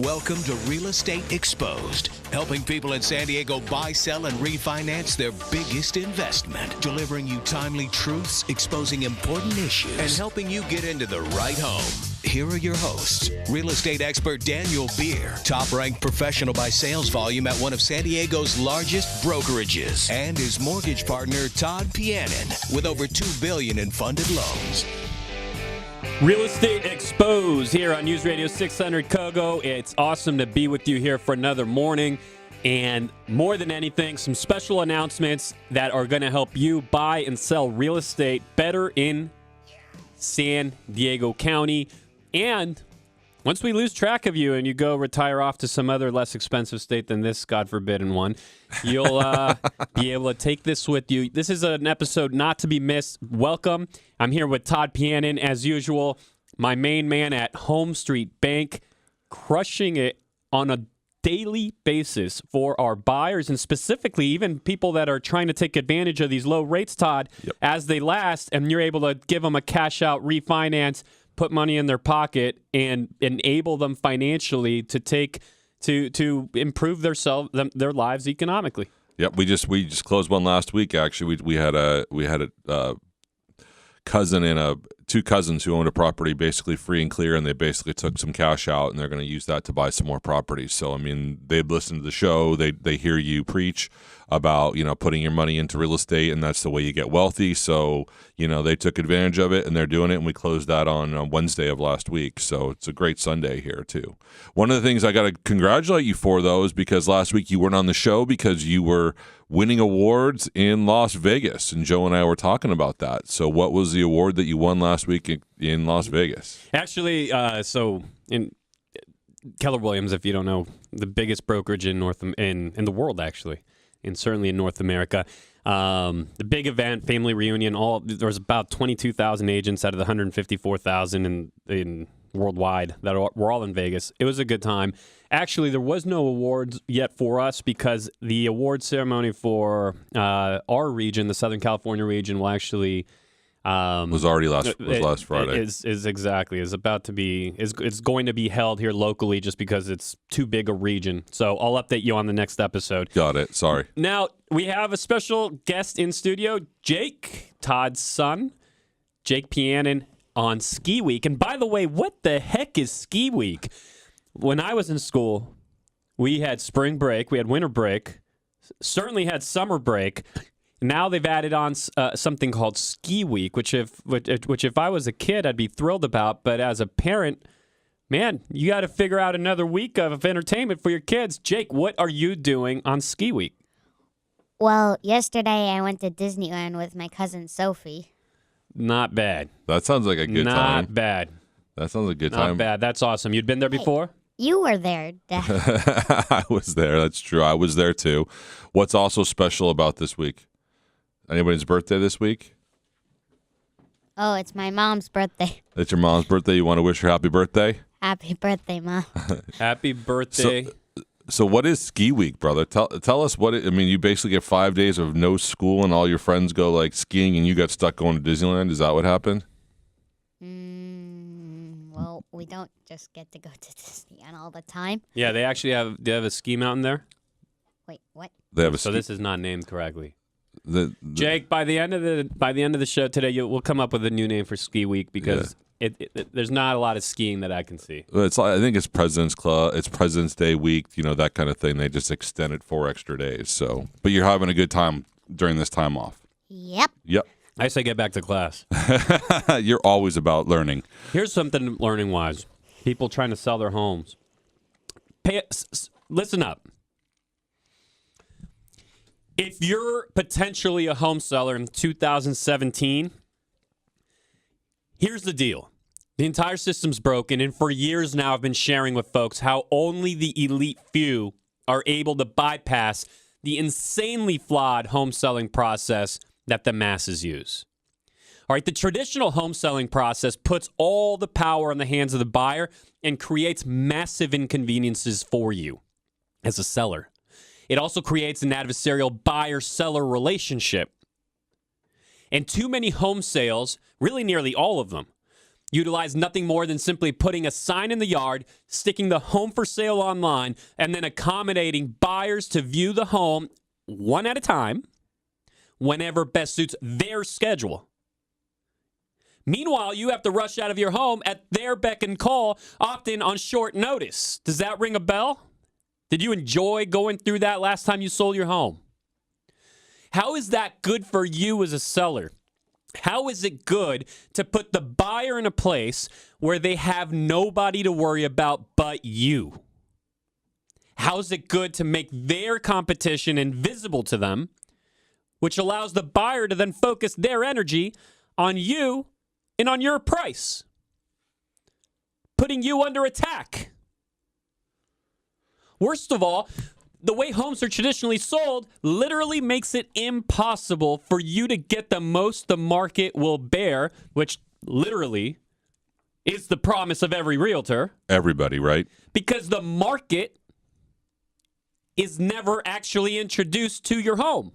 Welcome to Real Estate Exposed, helping people in San Diego buy, sell, and refinance their biggest investment, delivering you timely truths, exposing important issues, and helping you get into the right home. Here are your hosts, real estate expert Daniel Beer, top-ranked professional by sales volume at one of San Diego's largest brokerages, and his mortgage partner, Todd Pianin, with over $2 billion in funded loans. Real Estate Exposed here on News Radio 600 Kogo. It's awesome to be with you here for another morning. And more than anything, some special announcements that are going to help you buy and sell real estate better in San Diego County. And once we lose track of you and you go retire off to some other less expensive state than this, God forbidden one, you'll be able to take this with you. This is an episode not to be missed. Welcome. I'm here with Todd Pianin, as usual, my main man at Home Street Bank, crushing it on a daily basis for our buyers and specifically even people that are trying to take advantage of these low rates, Todd, as they last, and you're able to give them a cash out refinance, put money in their pocket, and enable them financially to improve their lives economically. Yep, we just closed one last week. Actually, we had a cousin and two cousins who owned a property basically free and clear, and they basically took some cash out, and they're going to use that to buy some more properties. So, I mean, they've listened to the show. They hear you preach about, putting your money into real estate, and that's the way you get wealthy. So, they took advantage of it, and they're doing it, and we closed that on Wednesday of last week. So it's a great Sunday here, too. One of the things I got to congratulate you for, though, is because last week you weren't on the show because you were winning awards in Las Vegas, and Joe and I were talking about that. So what was the award that you won last week in Las Vegas? Actually, so in Keller Williams, if you don't know, the biggest brokerage in the world, actually, and certainly in North America. The big event, family reunion, there was about 22,000 agents out of the 154,000 in worldwide that were all in Vegas. It was a good time. Actually, there was no awards yet for us because the award ceremony for our region, the Southern California region, will actually was last Friday. Is going to be held here locally just because it's too big a region. So I'll update you on the next episode. Got it. Sorry. Now we have a special guest in studio, Jake, Todd's son, Jake Pianin, on Ski Week. And by the way, what the heck is Ski Week? When I was in school, we had spring break, we had winter break, certainly had summer break. Now they've added on something called Ski Week, which if I was a kid, I'd be thrilled about. But as a parent, man, you got to figure out another week of entertainment for your kids. Jake, what are you doing on Ski Week? Well, yesterday I went to Disneyland with my cousin Sophie. Not bad. That sounds like a good time. Not bad. That sounds like a good time. Not bad. That's awesome. You'd been there before? You were there, Dad. I was there. That's true. I was there too. What's also special about this week? Anybody's birthday this week? Oh, it's my mom's birthday. It's your mom's birthday. You want to wish her happy birthday? Happy birthday, Mom. Happy birthday. So what is Ski Week, brother? Tell us what you basically get 5 days of no school and all your friends go like skiing and you got stuck going to Disneyland. Is that what happened? Well, we don't just get to go to Disneyland all the time. Yeah, they actually have a ski mountain there. Wait, what? They have this is not named correctly. Jake, by the end of the show today, we'll come up with a new name for Ski Week because there's not a lot of skiing that I can see. I think it's President's Club, it's President's Day week, that kind of thing. They just extend it 4 extra days. So, but you're having a good time during this time off. Yep. I say get back to class. You're always about learning. Here's something learning-wise. People trying to sell their homes. Listen up. If you're potentially a home seller in 2017, here's the deal. The entire system's broken, and for years now I've been sharing with folks how only the elite few are able to bypass the insanely flawed home selling process that the masses use. All right, the traditional home selling process puts all the power in the hands of the buyer and creates massive inconveniences for you as a seller. It also creates an adversarial buyer-seller relationship. And too many home sales, really nearly all of them, utilize nothing more than simply putting a sign in the yard, sticking the home for sale online, and then accommodating buyers to view the home one at a time whenever best suits their schedule. Meanwhile, you have to rush out of your home at their beck and call, often on short notice. Does that ring a bell? Did you enjoy going through that last time you sold your home? How is that good for you as a seller? How is it good to put the buyer in a place where they have nobody to worry about but you? How is it good to make their competition invisible to them, which allows the buyer to then focus their energy on you and on your price, putting you under attack? Worst of all, the way homes are traditionally sold literally makes it impossible for you to get the most the market will bear, which literally is the promise of every realtor. Everybody, right? Because the market is never actually introduced to your home.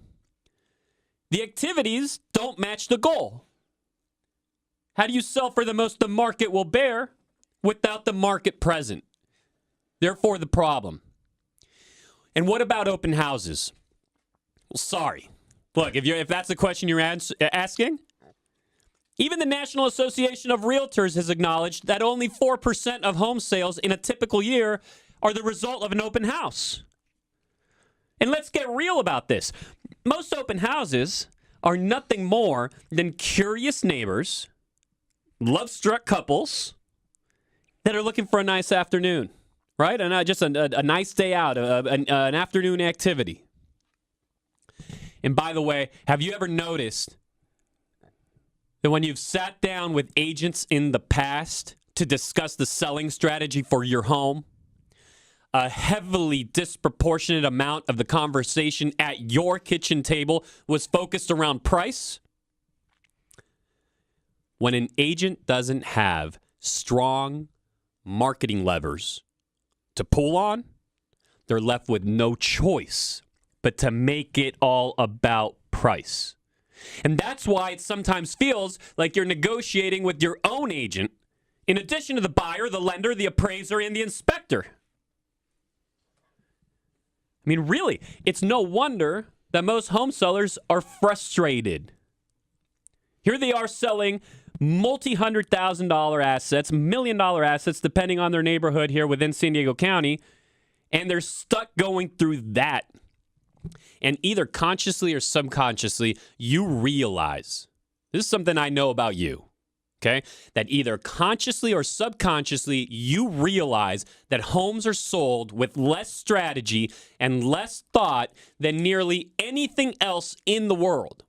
The activities don't match the goal. How do you sell for the most the market will bear without the market present? Therefore, the problem. And what about open houses? Well, sorry. Look, if that's the question you're asking, even the National Association of Realtors has acknowledged that only 4% of home sales in a typical year are the result of an open house. And let's get real about this. Most open houses are nothing more than curious neighbors, love-struck couples that are looking for a nice afternoon, right? And just a nice day out, an afternoon activity. And by the way, have you ever noticed that when you've sat down with agents in the past to discuss the selling strategy for your home, a heavily disproportionate amount of the conversation at your kitchen table was focused around price? When an agent doesn't have strong marketing levers to pull on, they're left with no choice but to make it all about price. And that's why it sometimes feels like you're negotiating with your own agent, in addition to the buyer, the lender, the appraiser, and the inspector. I mean, really, it's no wonder that most home sellers are frustrated. Here they are selling multi-$100,000 assets, million-dollar assets, depending on their neighborhood here within San Diego County, and they're stuck going through that. And either consciously or subconsciously, you realize, this is something I know about you, okay? That either consciously or subconsciously, you realize that homes are sold with less strategy and less thought than nearly anything else in the world.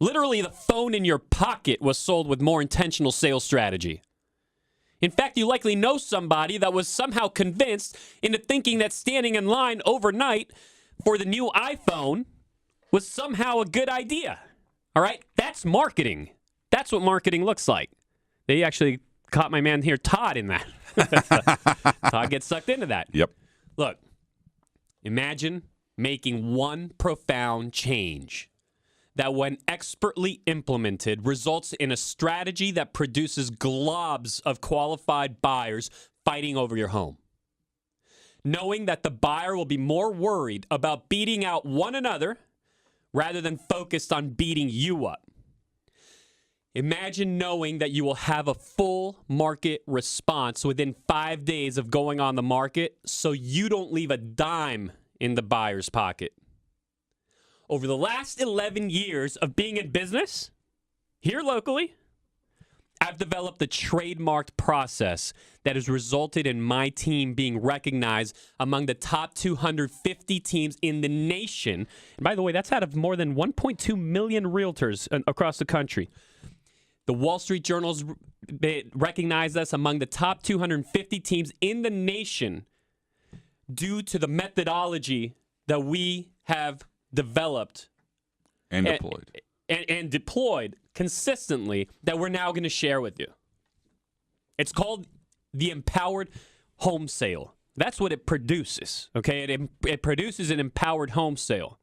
Literally, the phone in your pocket was sold with more intentional sales strategy. In fact, you likely know somebody that was somehow convinced into thinking that standing in line overnight for the new iPhone was somehow a good idea. All right? That's marketing. That's what marketing looks like. They actually caught my man here, Todd, in that. Todd gets sucked into that. Yep. Look, imagine making one profound change that, when expertly implemented, results in a strategy that produces globs of qualified buyers fighting over your home. Knowing that the buyer will be more worried about beating out one another rather than focused on beating you up. Imagine knowing that you will have a full market response within 5 days of going on the market, so you don't leave a dime in the buyer's pocket. Over the last 11 years of being in business, here locally, I've developed a trademarked process that has resulted in my team being recognized among the top 250 teams in the nation. And by the way, that's out of more than 1.2 million realtors across the country. The Wall Street Journal's recognized us among the top 250 teams in the nation due to the methodology that we have developed And deployed. And deployed consistently that we're now going to share with you. It's called the Empowered Home Sale. That's what it produces, okay? It produces an empowered home sale.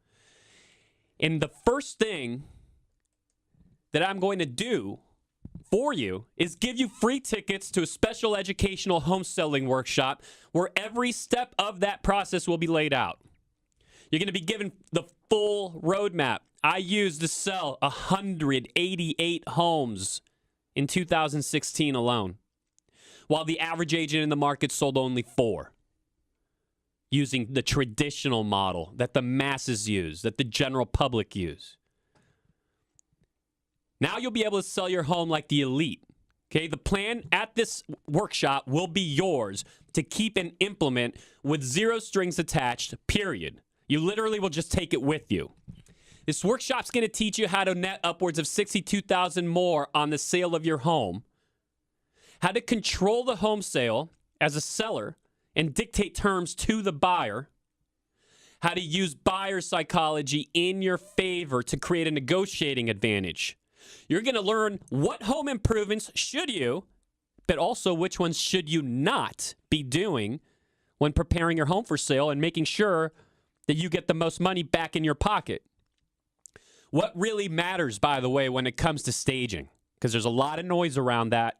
And the first thing that I'm going to do for you is give you free tickets to a special educational home selling workshop where every step of that process will be laid out. You're going to be given the full roadmap. I used to sell 188 homes in 2016 alone, while the average agent in the market sold only 4, using the traditional model that the masses use, that the general public use. Now you'll be able to sell your home like the elite. Okay, the plan at this workshop will be yours to keep and implement with 0 strings attached, period. You literally will just take it with you. This workshop's going to teach you how to net upwards of $62,000 more on the sale of your home, how to control the home sale as a seller and dictate terms to the buyer, how to use buyer psychology in your favor to create a negotiating advantage. You're going to learn what home improvements should you, but also which ones should you not be doing when preparing your home for sale and making sure that you get the most money back in your pocket. What really matters, by the way, when it comes to staging, because there's a lot of noise around that.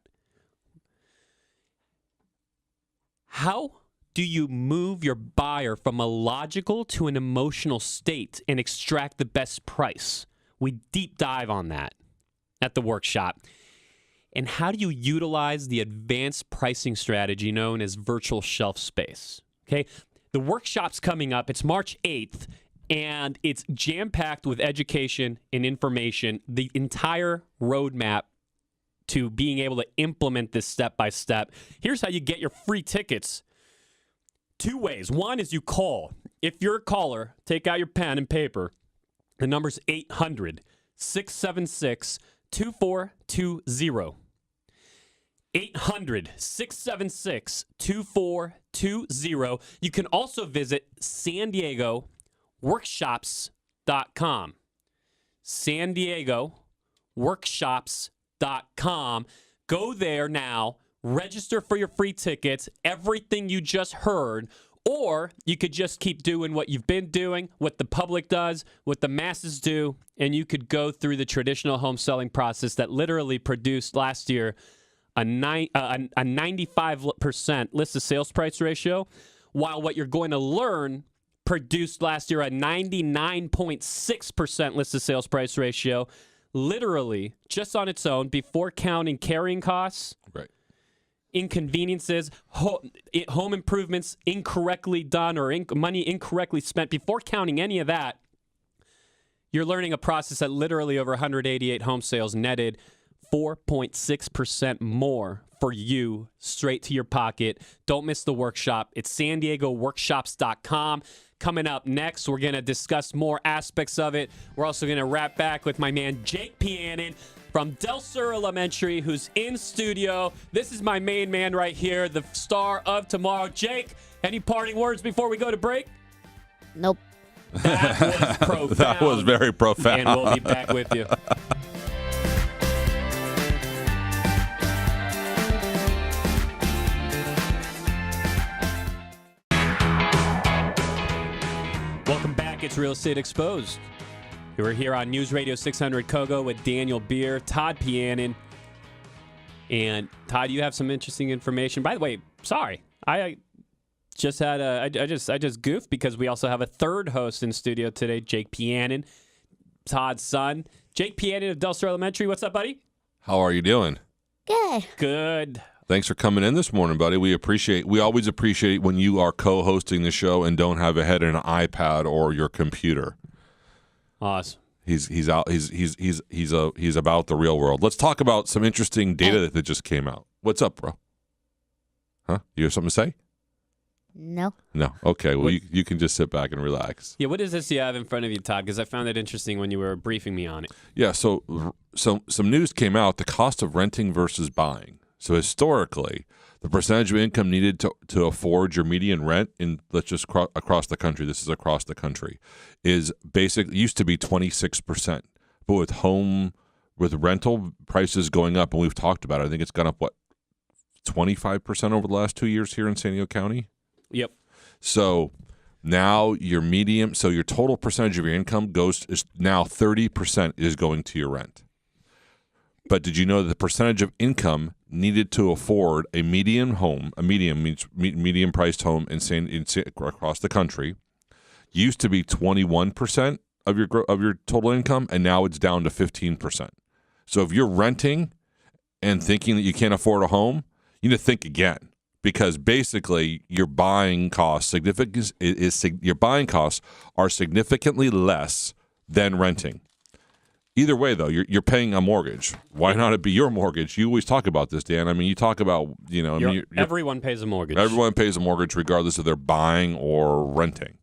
How do you move your buyer from a logical to an emotional state and extract the best price? We deep dive on that at the workshop. And how do you utilize the advanced pricing strategy known as virtual shelf space? Okay, the workshop's coming up. It's March 8th, and it's jam-packed with education and information, the entire roadmap to being able to implement this step by step. Here's how you get your free tickets. 2 ways. One is you call. If you're a caller, take out your pen and paper. The number's 800-676-2420. 800-676-2420. You can also visit San Diego workshops.com. San Diego workshops.com. Go there now. Register for your free tickets. Everything you just heard. Or you could just keep doing what you've been doing, what the public does, what the masses do, and you could go through the traditional home selling process that literally produced last year a 95% list to sales price ratio, while what you're going to learn produced last year a 99.6% list to sales price ratio, literally just on its own, before counting carrying costs, Right. inconveniences, home improvements incorrectly done or money incorrectly spent, before counting any of that. You're learning a process that literally over 188 home sales netted 4.6% more for you straight to your pocket. Don't miss the workshop. It's San Diego workshops.com. Coming up next, we're going to discuss more aspects of it. We're also going to wrap back with my man Jake Pianin from Del Sur Elementary, who's in studio. This is my main man right here, the star of tomorrow. Jake, any parting words before we go to break? Nope. That was profound. That was very profound. And we'll be back with you. Welcome back. It's Real Estate Exposed. We're here on News Radio 600 Kogo with Daniel Beer, Todd Pianin. And Todd, you have some interesting information. By the way, sorry, I just had I just goofed because we also have a third host in studio today, Jake Pianin, Todd's son. Jake Pianin of Del Sur Elementary. What's up, buddy? How are you doing? Good. Good. Thanks for coming in this morning, buddy. We always appreciate when you are co-hosting the show and don't have a head in an iPad or your computer. Awesome. He's out. He's about the real world. Let's talk about some interesting data that just came out. What's up, bro? Huh? You have something to say? No. No. Okay. Well, you can just sit back and relax. Yeah. What is this you have in front of you, Todd? Because I found it interesting when you were briefing me on it. Yeah. So some news came out. The cost of renting versus buying. So historically, the percentage of income needed to afford your median rent in, let's just across the country, this is across the country, is basically used to be 26%. But with rental prices going up, and we've talked about it, I think it's gone up, 25% over the last 2 years here in San Diego County? Yep. So now your total percentage of your income is now 30% is going to your rent. But did you know that the percentage of income needed to afford a median home, a medium means medium priced home across the country, used to be 21% of your total income, and now it's down to 15%. So if you're renting and thinking that you can't afford a home, you need to think again, because basically your buying costs are significantly less than renting. Either way, though, you're paying a mortgage. Why not it be your mortgage? You always talk about this, Dan. I mean, you talk about, everyone pays a mortgage. Everyone pays a mortgage regardless if they're buying or renting.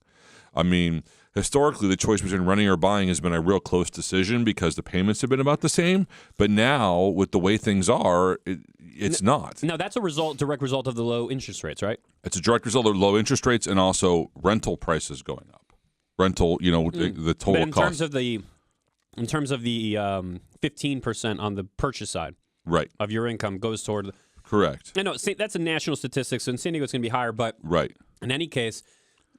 I mean, historically, the choice between renting or buying has been a real close decision because the payments have been about the same. But now, with the way things are, it's not. No, that's a direct result of the low interest rates, right? It's a direct result of low interest rates and also rental prices going up. Rental, the total but in cost. In terms of the 15% on the purchase side, right, of your income goes toward. Correct. I know that's a national statistic, so in San Diego it's going to be higher, but right. In any case,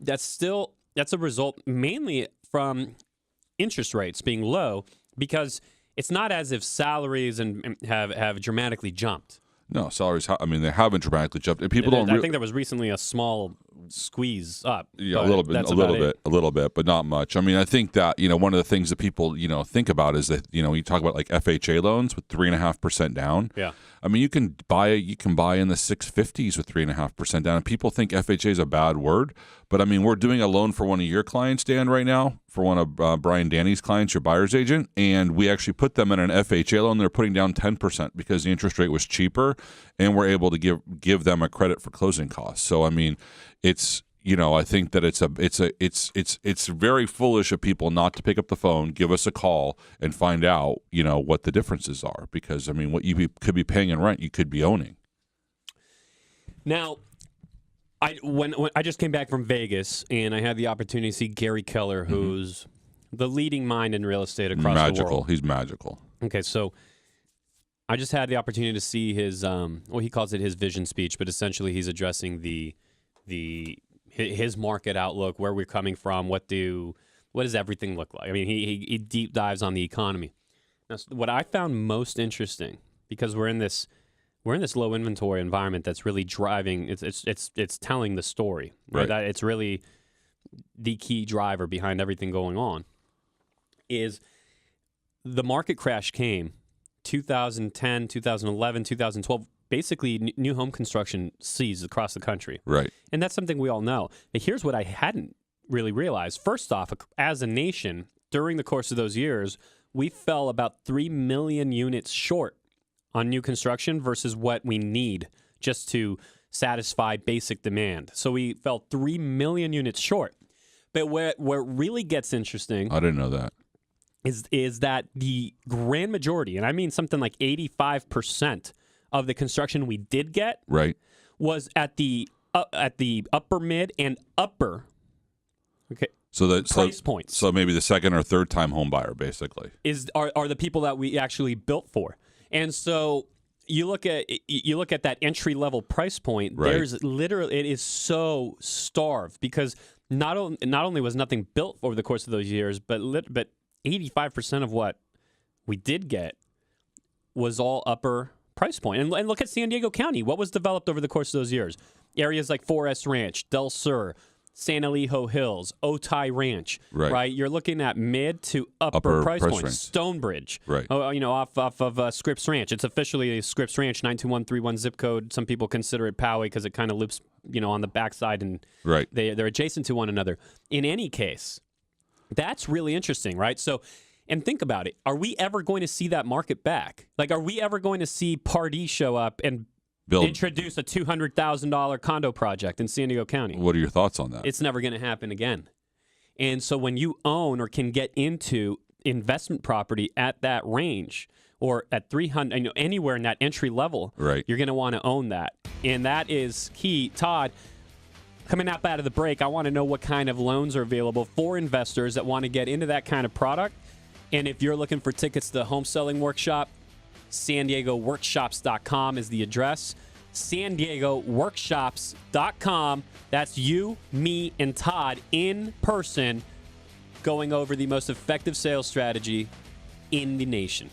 that's a result mainly from interest rates being low, because it's not as if salaries have dramatically jumped. No, salaries. They haven't dramatically jumped. And people don't. I think there was recently a small squeeze up. Yeah, a little bit, but not much. I mean, I think that one of the things that people think about is that you talk about like FHA loans with 3.5% down. Yeah. I mean, you can buy in the 650s with 3.5% down. And people think FHA is a bad word, but I mean, we're doing a loan for one of your clients, Dan, right now, for one of Brian Danny's clients, your buyer's agent, and we actually put them in an FHA loan. They're putting down 10% because the interest rate was cheaper, and we're able to give them a credit for closing costs. So I mean, it's I think that it's very foolish of people not to pick up the phone, give us a call, and find out what the differences are, because I mean, what you could be paying in rent, you could be owning. Now, when I just came back from Vegas and I had the opportunity to see Gary Keller, who's the leading mind in real estate across the world. He's magical. Okay, so I just had the opportunity to see his he calls it his vision speech, but essentially he's addressing his market outlook, where we're coming from, what does everything look like? I mean, he deep dives on the economy. Now, what I found most interesting, because we're in this low inventory environment that's really driving, it's telling the story, right? That it's really the key driver behind everything going on, is the market crash came 2010, 2011, 2012. Basically, new home construction ceased across the country. Right. And that's something we all know. But here's what I hadn't really realized. First off, as a nation, during the course of those years, we fell about 3 million units short on new construction versus what we need just to satisfy basic demand. So we fell 3 million units short. But where it really gets interesting... I didn't know that. Is that the grand majority, and I mean something like 85%, of the construction we did get was at the upper mid and upper price points. So maybe the second or third time home buyer basically are the people that we actually built for. And so you look at that entry level price point, there's literally, it is so starved, because not only was nothing built over the course of those years, but 85% of what we did get was all upper price point. And look at San Diego County. What was developed over the course of those years? Areas like Forest Ranch, Del Sur, San Elijo Hills, Otay Ranch, right? You're looking at mid to upper price points. Stonebridge, off of Scripps Ranch. It's officially a Scripps Ranch, 92131 zip code. Some people consider it Poway because it kind of loops, on the backside, and they're adjacent to one another. In any case, that's really interesting, right? So, and think about it. Are we ever going to see that market back? Like, are we ever going to see Pardee show up and introduce a $200,000 condo project in San Diego County? What are your thoughts on that? It's never going to happen again. And so when you own or can get into investment property at that range, or at 300, anywhere in that entry level, you're going to want to own that. And that is key. Todd, coming up out of the break, I want to know what kind of loans are available for investors that want to get into that kind of product. And if you're looking for tickets to the home selling workshop, SanDiegoWorkshops.com is the address. SanDiegoWorkshops.com. That's you, me, and Todd in person going over the most effective sales strategy in the nation.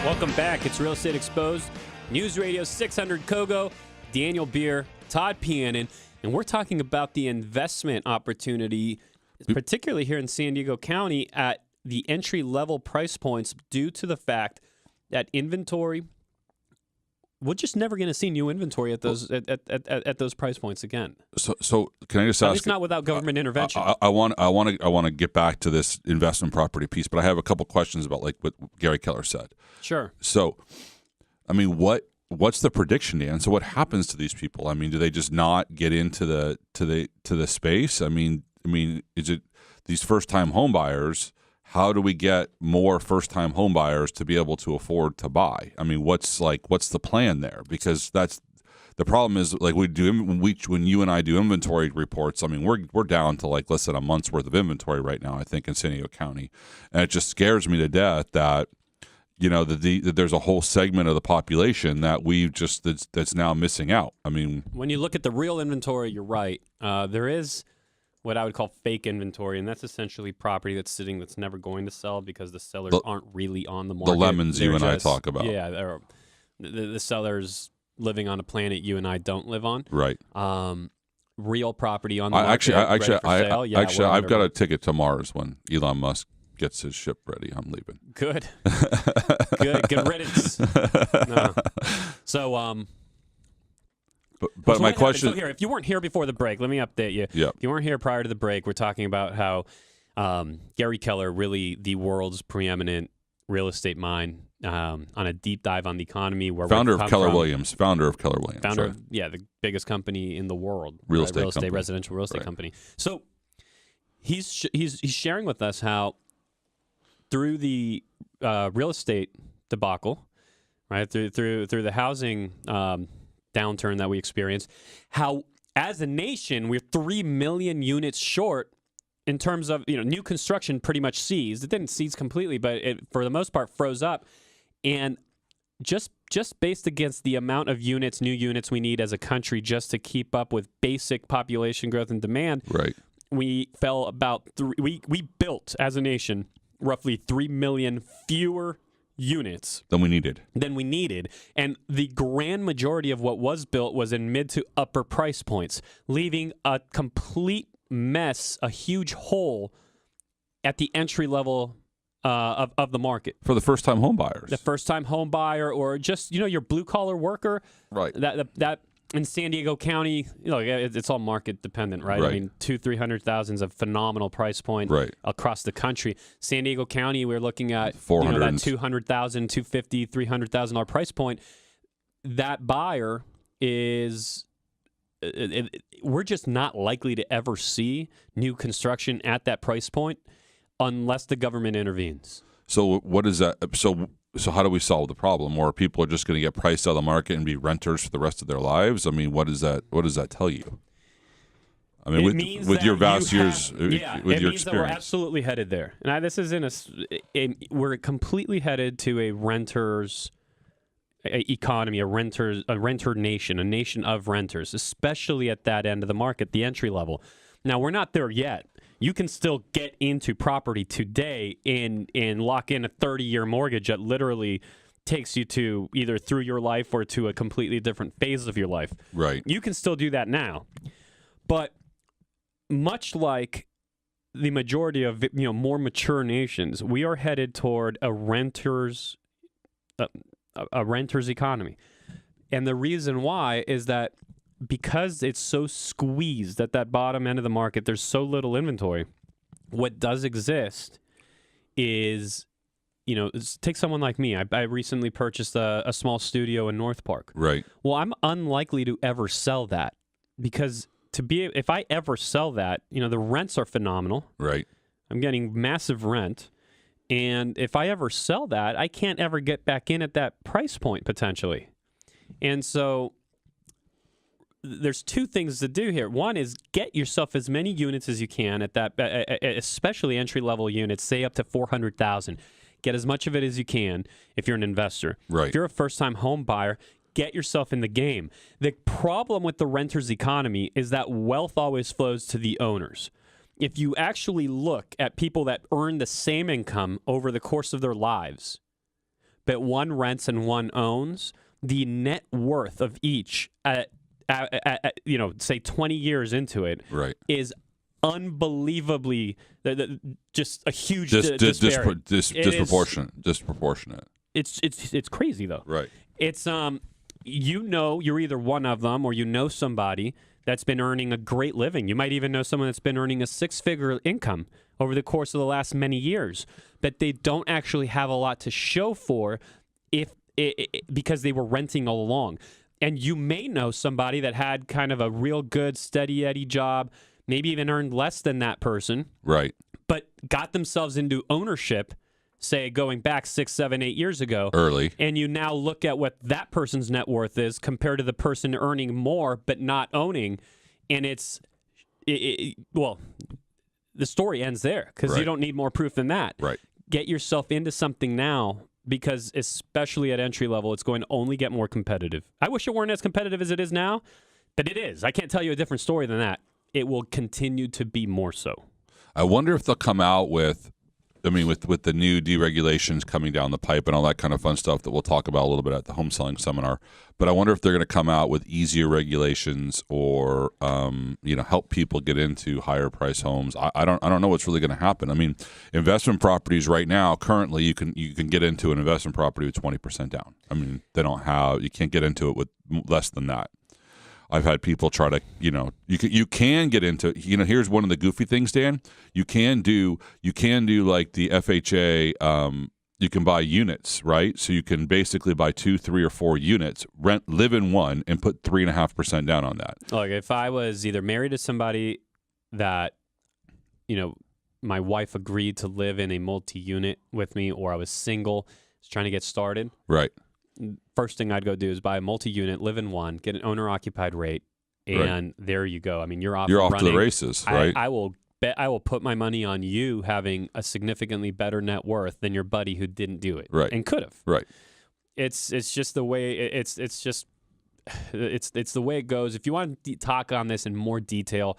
Welcome back. It's Real Estate Exposed, News Radio 600 Kogo, Daniel Beer, Todd Pianin, and we're talking about the investment opportunity, particularly here in San Diego County, at the entry-level price points due to the fact that inventory, we're just never going to see new inventory at those at those price points again. So can I just ask? It's not without government intervention. I want to get back to this investment property piece, but I have a couple questions about like what Gary Keller said. Sure. So, I mean, what's the prediction, Dan? So, what happens to these people? I mean, do they just not get into the space? I mean, is it these first-time home buyers? How do we get more first-time home buyers to be able to afford to buy? I mean, what's the plan there? Because that's the problem is like when you and I do inventory reports. I mean, we're down to like less than a month's worth of inventory right now, I think, in San Diego County, and it just scares me to death that that there's a whole segment of the population that that's now missing out. I mean, when you look at the real inventory, you're right. There is what I would call fake inventory, and that's essentially property that's sitting that's never going to sell because the sellers aren't really on the market. The lemons They're you and I just, talk about. Yeah, the sellers living on a planet you and I don't live on. Right. Real property on the market. I've got a ticket to Mars when Elon Musk gets his ship ready. I'm leaving. Good. Good riddance. No. So, but my question. So here, if you weren't here before the break, let me update you. Yeah. If you weren't here prior to the break, we're talking about how Gary Keller, really the world's preeminent real estate mind, on a deep dive on the economy. Founder of Keller Williams. Founder of the biggest company in the world. Residential real estate company. So he's sharing with us how through the real estate debacle, right, through the housing downturn that we experienced, how as a nation we're 3 million units short in terms of new construction pretty much seized. It didn't seize completely, but it for the most part froze up, and just based against the amount of new units we need as a country just to keep up with basic population growth and demand. Right. We fell about we built as a nation roughly 3 million fewer units than we needed. And the grand majority of what was built was in mid to upper price points, leaving a complete mess, a huge hole at the entry level of the market. For the first-time home buyers. The first-time home buyer, or just, your blue-collar worker. Right. That in San Diego County, it's all market dependent, right? I mean, 200,000-300,000 is a phenomenal price point across the country. San Diego County, we're looking at that $200,000, $250,000, $300,000 price point. That buyer is, we're just not likely to ever see new construction at that price point unless the government intervenes. So what is that? So how do we solve the problem? Or people are just going to get priced out of the market and be renters for the rest of their lives? I mean, what does that tell you? I mean, with your vast years, with your experience, that we're absolutely headed there. And this is we're completely headed to a renter's economy, a renter nation, a nation of renters, especially at that end of the market, the entry level. Now, we're not there yet. You can still get into property today and lock in a 30-year mortgage that literally takes you to either through your life or to a completely different phase of your life. Right. You can still do that now. But much like the majority of more mature nations, we are headed toward a renter's economy. And the reason why is that because it's so squeezed at that bottom end of the market, there's so little inventory. What does exist is, take someone like me. I recently purchased a small studio in North Park. Right. Well, I'm unlikely to ever sell that because if I ever sell that, the rents are phenomenal. Right. I'm getting massive rent. And if I ever sell that, I can't ever get back in at that price point potentially. And so there's two things to do here. One is get yourself as many units as you can at that, especially entry-level units, say up to 400,000. Get as much of it as you can if you're an investor. Right. If you're a first-time home buyer, get yourself in the game. The problem with the renter's economy is that wealth always flows to the owners. If you actually look at people that earn the same income over the course of their lives, but one rents and one owns, the net worth of each at say 20 years into it Right. is unbelievably just a huge disparity. Disproportionate. It's crazy though. Right. It's you're either one of them or you know somebody that's been earning a great living. You might even know someone that's been earning a 6-figure income over the course of the last many years, but they don't actually have a lot to show for because they were renting all along. And you may know somebody that had kind of a real good steady Eddie job, maybe even earned less than that person, Right. but got themselves into ownership, say going back 6, 7, 8 years ago. Early. And you now look at what that person's net worth is compared to the person earning more but not owning. And well, the story ends there because you don't need more proof than that. Right. Get yourself into something now because especially at entry level, it's going to only get more competitive. I wish it weren't as competitive as it is now, but it is. I can't tell you a different story than that. It will continue to be more so. I wonder if they'll come out with the new deregulations coming down the pipe and all that kind of fun stuff that we'll talk about a little bit at the home selling seminar. But I wonder if they're going to come out with easier regulations or help people get into higher price homes. I don't know what's really going to happen. I mean, investment properties right now, currently you can get into an investment property with 20% down. I mean, you can't get into it with less than that. I've had people try to, you can get into, here's one of the goofy things, Dan. You can do like the FHA, you can buy units, right? So you can basically buy 2, 3, or 4 units, live in one, and put 3.5% down on that. Like if I was either married to somebody that, my wife agreed to live in a multi-unit with me, or I was single, was trying to get started. Right. First thing I'd go do is buy a multi-unit, live in one, get an owner-occupied rate, and there you go. I mean, you're off to the races, right? I will put my money on you having a significantly better net worth than your buddy who didn't do it, right, and could have. Right. It's just the way it's the way it goes. If you want to talk on this in more detail,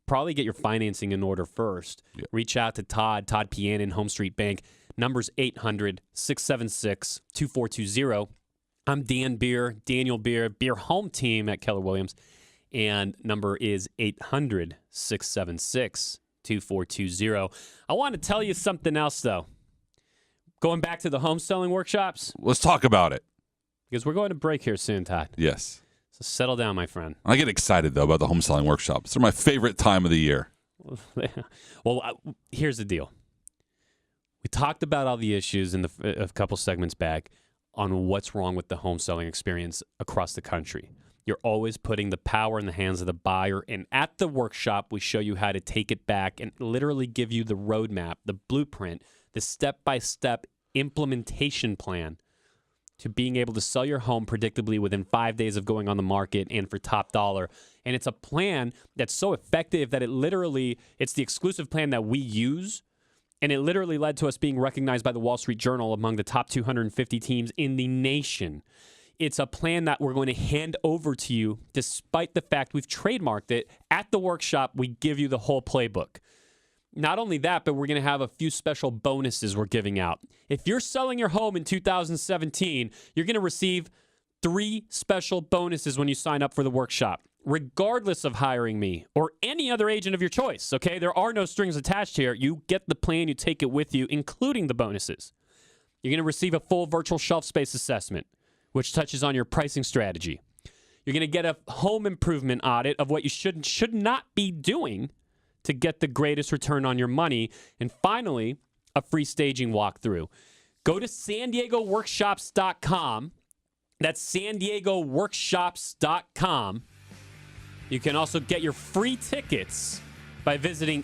probably get your financing in order first. Yeah. Reach out to Todd Pianin, Home Street Bank. Number's 800-676-2420. I'm Dan Beer, Daniel Beer, Beer Home Team at Keller Williams. And number is 800-676-2420. I want to tell you something else, though. Going back to the home selling workshops. Let's talk about it. Because we're going to break here soon, Todd. Yes. So settle down, my friend. I get excited, though, about the home selling workshops. They're my favorite time of the year. Well, here's the deal. We talked about all the issues in a couple segments back on what's wrong with the home selling experience across the country. You're always putting the power in the hands of the buyer. And at the workshop, we show you how to take it back and literally give you the roadmap, the blueprint, the step-by-step implementation plan to being able to sell your home predictably within 5 days of going on the market and for top dollar. And it's a plan that's so effective that it's the exclusive plan that we use. And it literally led to us being recognized by the Wall Street Journal among the top 250 teams in the nation. It's a plan that we're going to hand over to you despite the fact we've trademarked it. At the workshop, we give you the whole playbook. Not only that, but we're going to have a few special bonuses we're giving out. If you're selling your home in 2017, you're going to receive 3 special bonuses when you sign up for the workshop, regardless of hiring me or any other agent of your choice, okay? There are no strings attached here. You get the plan, you take it with you, including the bonuses. You're going to receive a full virtual shelf space assessment, which touches on your pricing strategy. You're going to get a home improvement audit of what you should not be doing to get the greatest return on your money. And finally, a free staging walkthrough. Go to SanDiegoWorkshops.com. That's SanDiegoWorkshops.com. You can also get your free tickets by visiting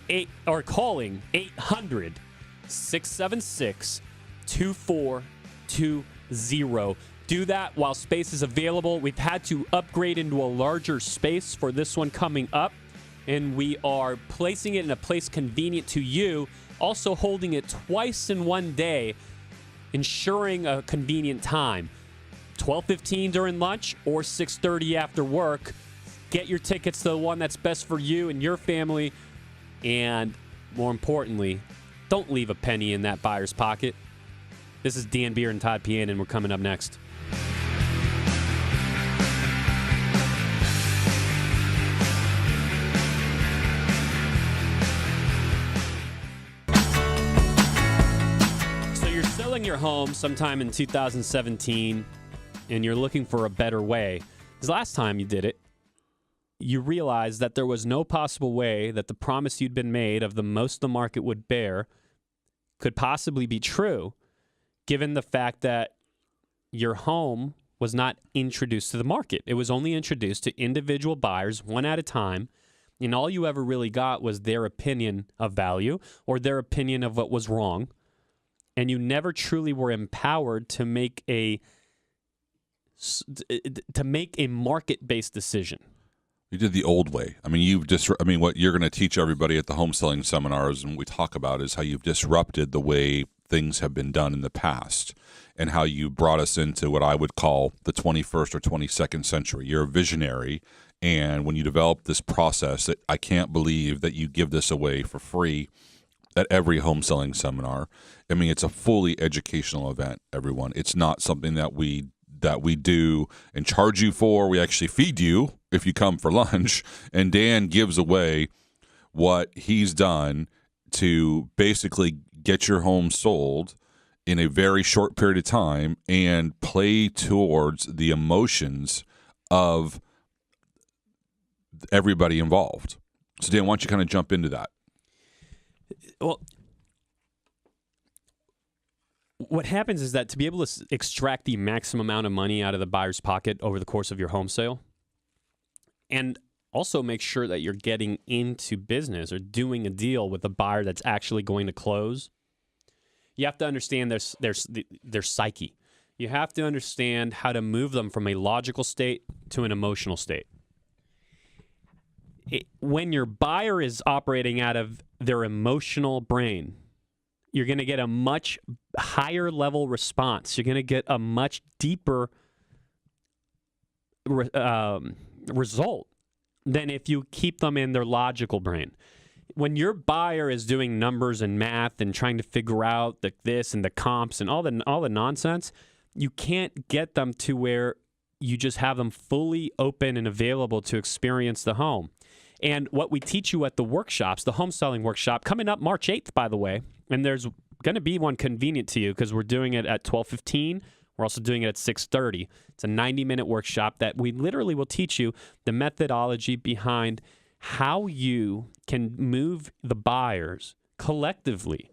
calling 800-676-2420. Do that while space is available. We've had to upgrade into a larger space for this one coming up, and we are placing it in a place convenient to you, also holding it twice in one day, ensuring a convenient time. 12:15 during lunch or 6:30 after work. Get your tickets to the one that's best for you and your family. And more importantly, don't leave a penny in that buyer's pocket. This is Dan Beer and Todd Pian, and we're coming up next. So you're selling your home sometime in 2017, and you're looking for a better way. Because last time you did it, you realized that there was no possible way that the promise you'd been made of the most the market would bear could possibly be true, given the fact that your home was not introduced to the market. It was only introduced to individual buyers one at a time, and all you ever really got was their opinion of value or their opinion of what was wrong, and you never truly were empowered to make a market-based decision. You did the old way. I mean, what you're going to teach everybody at the home selling seminars and we talk about is how you've disrupted the way things have been done in the past and how you brought us into what I would call the 21st or 22nd century. You're a visionary, and when you develop this process, I can't believe that you give this away for free at every home selling seminar. I mean, it's a fully educational event, everyone. It's not something that we do and charge you for. We actually feed you if you come for lunch. And Dan gives away what he's done to basically get your home sold in a very short period of time and play towards the emotions of everybody involved. So Dan, why don't you kind of jump into that? Well, what happens is that to be able to extract the maximum amount of money out of the buyer's pocket over the course of your home sale, and also make sure that you're getting into business or doing a deal with a buyer that's actually going to close, you have to understand their psyche. You have to understand how to move them from a logical state to an emotional state. When your buyer is operating out of their emotional brain, you're going to get a much higher level response. You're going to get a much deeper result than if you keep them in their logical brain. When your buyer is doing numbers and math and trying to figure out this and the comps and all the nonsense, you can't get them to where you just have them fully open and available to experience the home. And what we teach you at the workshops, the home selling workshop, coming up March 8th, by the way, and there's going to be one convenient to you because we're doing it at 12:15. We're also doing it at 6:30. It's a 90-minute workshop that we literally will teach you the methodology behind how you can move the buyers collectively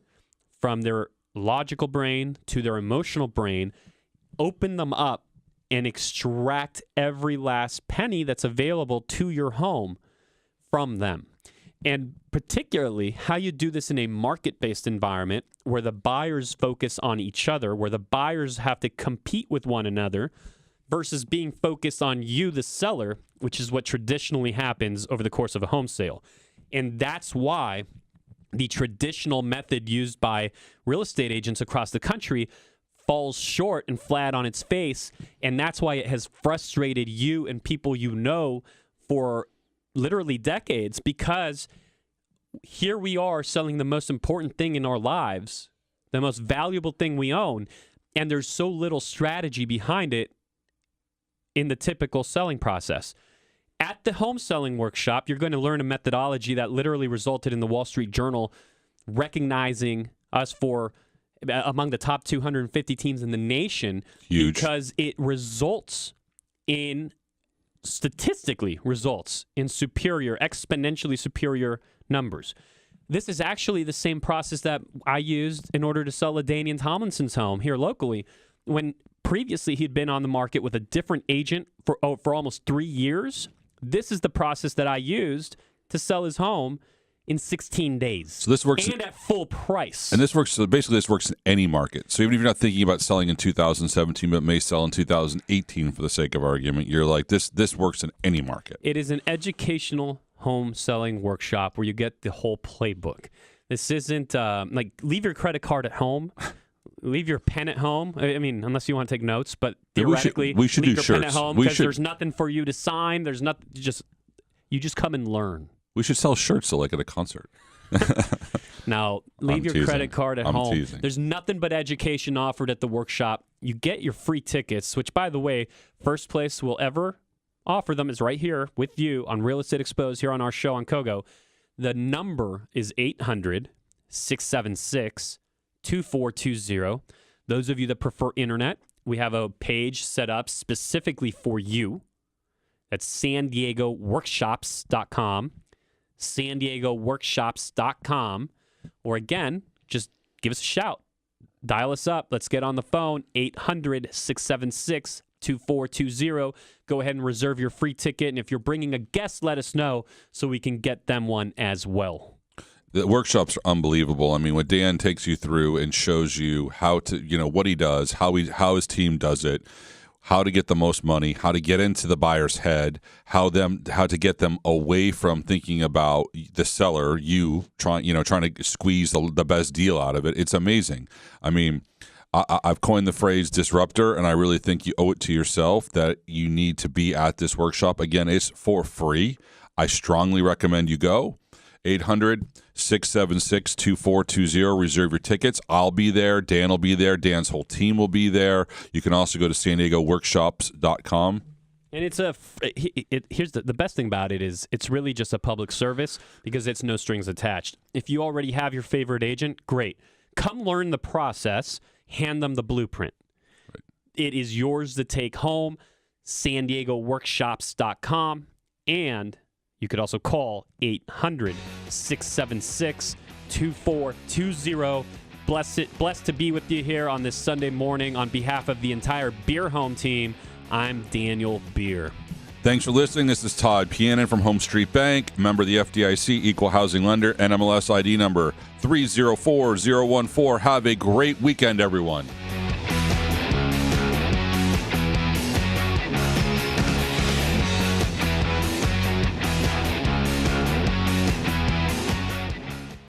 from their logical brain to their emotional brain, open them up, and extract every last penny that's available to your home from them. And particularly how you do this in a market-based environment where the buyers focus on each other, where the buyers have to compete with one another versus being focused on you, the seller, which is what traditionally happens over the course of a home sale. And that's why the traditional method used by real estate agents across the country falls short and flat on its face. And that's why it has frustrated you and people you know for literally decades, because here we are selling the most important thing in our lives, the most valuable thing we own, and there's so little strategy behind it in the typical selling process. At the home selling workshop, you're going to learn a methodology that literally resulted in the Wall Street Journal recognizing us for among the top 250 teams in the nation. Huge. Because it statistically results in exponentially superior numbers. This is actually the same process that I used in order to sell LaDainian Tomlinson's home here locally, when previously he'd been on the market with a different agent for almost 3 years. This is the process that I used to sell his home in 16 days. So this works, and at full price. And this works. So basically, this works in any market. So even if you're not thinking about selling in 2017, but may sell in 2018 for the sake of argument, you're like, this works in any market. It is an educational home selling workshop where you get the whole playbook. This isn't like leave your credit card at home. Leave your pen at home. I mean, unless you want to take notes, but theoretically, we should leave do your shirts. pen at home because there's nothing for you to sign. There's nothing. You just come and learn. We should sell shirts like at a concert. Now, leave I'm your teasing. credit card at I'm home. teasing. There's nothing but education offered at the workshop. You get your free tickets, which, by the way, first place we'll ever offer them is right here with you on Real Estate Exposed here on our show on Kogo. The number is 800-676-2420. Those of you that prefer internet, we have a page set up specifically for you. That's SanDiegoWorkshops.com. SanDiegoWorkshops.com. Or again, just give us a shout. Dial us up. Let's get on the phone. 800-676-2420. Go ahead and reserve your free ticket. And if you're bringing a guest, let us know so we can get them one as well. The workshops are unbelievable. I mean, what Dan takes you through and shows you how to, what he does, how his team does it, how to get the most money, how to get into the buyer's head, how to get them away from thinking about the seller, trying to squeeze the best deal out of it. It's amazing. I mean, I've coined the phrase disruptor, and I really think you owe it to yourself that you need to be at this workshop. Again, it's for free. I strongly recommend you go. 800-676-2420. Reserve your tickets. I'll be there. Dan will be there. Dan's whole team will be there. You can also go to SanDiegoWorkshops.com. And here's the best thing about it is it's really just a public service because it's no strings attached. If you already have your favorite agent, great. Come learn the process. Hand them the blueprint. Right. It is yours to take home. SanDiegoWorkshops.com. And you could also call 800-676-2420. Blessed to be with you here on this Sunday morning. On behalf of the entire Beer Home team, I'm Daniel Beer. Thanks for listening. This is Todd Pianin from Home Street Bank, member of the FDIC, equal housing lender, NMLS ID number 304014. Have a great weekend, everyone.